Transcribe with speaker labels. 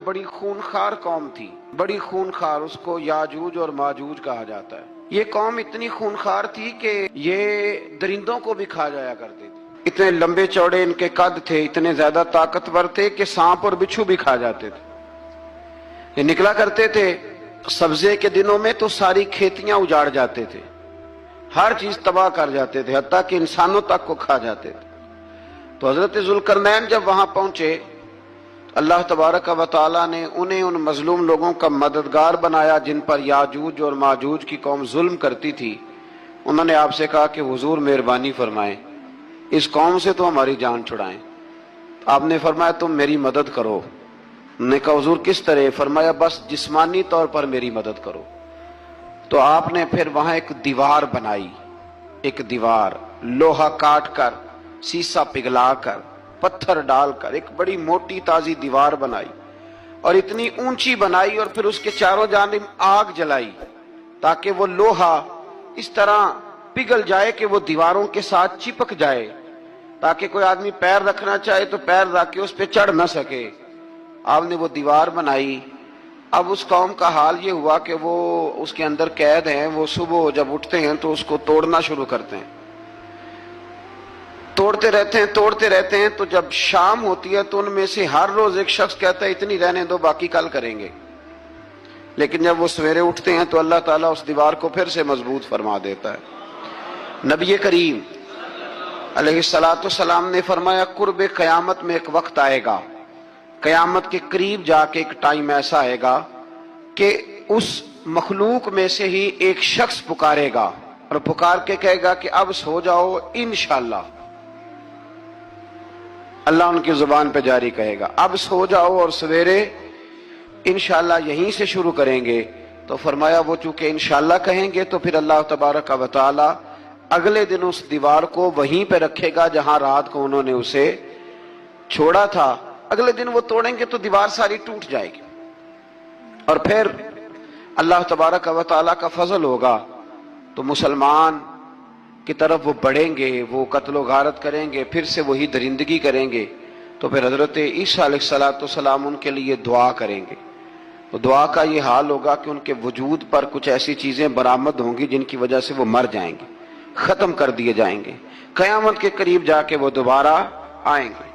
Speaker 1: بڑی خونخوار قوم تھی، بڑی خونخوار، اس کو یاجوج اور ماجوج کہا جاتا ہے۔ یہ قوم اتنی خونخوار تھی کہ یہ درندوں کو بھی کھا جایا کرتے تھے۔ اتنے لمبے چوڑے ان کے قد تھے، اتنے زیادہ طاقتور تھے کہ سانپ اور بچھو بھی کھا جاتے تھے۔ یہ نکلا کرتے تھے سبزے کے دنوں میں تو ساری کھیتیاں اجاڑ جاتے تھے، ہر چیز تباہ کر جاتے تھے، حتیٰ کہ انسانوں تک کو کھا جاتے تھے۔ تو حضرت ذوالقرنین جب وہاں پہنچے، اللہ تبارک و تعالیٰ نے انہیں ان مظلوم لوگوں کا مددگار بنایا جن پر یاجوج اور ماجوج کی قوم ظلم کرتی تھی۔ انہوں نے آپ سے کہا کہ حضور مہربانی فرمائیں، اس قوم سے تو ہماری جان چھڑائیں۔ آپ نے فرمایا تم میری مدد کرو۔ انہوں نے کہا حضور کس طرح؟ فرمایا بس جسمانی طور پر میری مدد کرو۔ تو آپ نے پھر وہاں ایک دیوار بنائی، ایک دیوار لوہا کاٹ کر، سیسا پگھلا کر، پتھر ڈال کر ایک بڑی موٹی تازی دیوار بنائی، اور اتنی اونچی بنائی، اور پھر اس کے چاروں جانب آگ جلائی تاکہ وہ لوہا اس طرح پگھل جائے کہ وہ دیواروں کے ساتھ چپک جائے، تاکہ کوئی آدمی پیر رکھنا چاہے تو پیر رکھ کے اس پہ چڑھ نہ سکے۔ آپ نے وہ دیوار بنائی۔ اب اس قوم کا حال یہ ہوا کہ وہ اس کے اندر قید ہیں، وہ صبح جب اٹھتے ہیں تو اس کو توڑنا شروع کرتے ہیں، توڑتے رہتے ہیں، تو جب شام ہوتی ہے تو ان میں سے ہر روز ایک شخص کہتا ہے اتنی رہنے دو، باقی کل کریں گے۔ لیکن جب وہ سویرے اٹھتے ہیں تو اللہ تعالیٰ اس دیوار کو پھر سے مضبوط فرما دیتا ہے۔ نبی کریم علیہ الصلوۃ والسلام نے فرمایا قرب قیامت میں ایک وقت آئے گا، قیامت کے قریب جا کے ایک ٹائم ایسا آئے گا کہ اس مخلوق میں سے ہی ایک شخص پکارے گا اور پکار کے کہے گا کہ اب سو جاؤ انشاءاللہ۔ اللہ ان کی زبان پہ جاری کہے گا اب سو جاؤ اور سویرے انشاءاللہ یہیں سے شروع کریں گے۔ تو فرمایا وہ چونکہ انشاءاللہ کہیں گے تو پھر اللہ تبارک و تعالی اگلے دن اس دیوار کو وہیں پہ رکھے گا جہاں رات کو انہوں نے اسے چھوڑا تھا۔ اگلے دن وہ توڑیں گے تو دیوار ساری ٹوٹ جائے گی، اور پھر اللہ تبارک و تعالی کا فضل ہوگا تو مسلمان کی طرف وہ بڑھیں گے، وہ قتل و غارت کریں گے، پھر سے وہی درندگی کریں گے۔ تو پھر حضرت عیسیٰ علیہ السلام ان کے لیے دعا کریں گے۔ تو دعا کا یہ حال ہوگا کہ ان کے وجود پر کچھ ایسی چیزیں برآمد ہوں گی جن کی وجہ سے وہ مر جائیں گے، ختم کر دیے جائیں گے، قیامت کے قریب جا کے وہ دوبارہ آئیں گے۔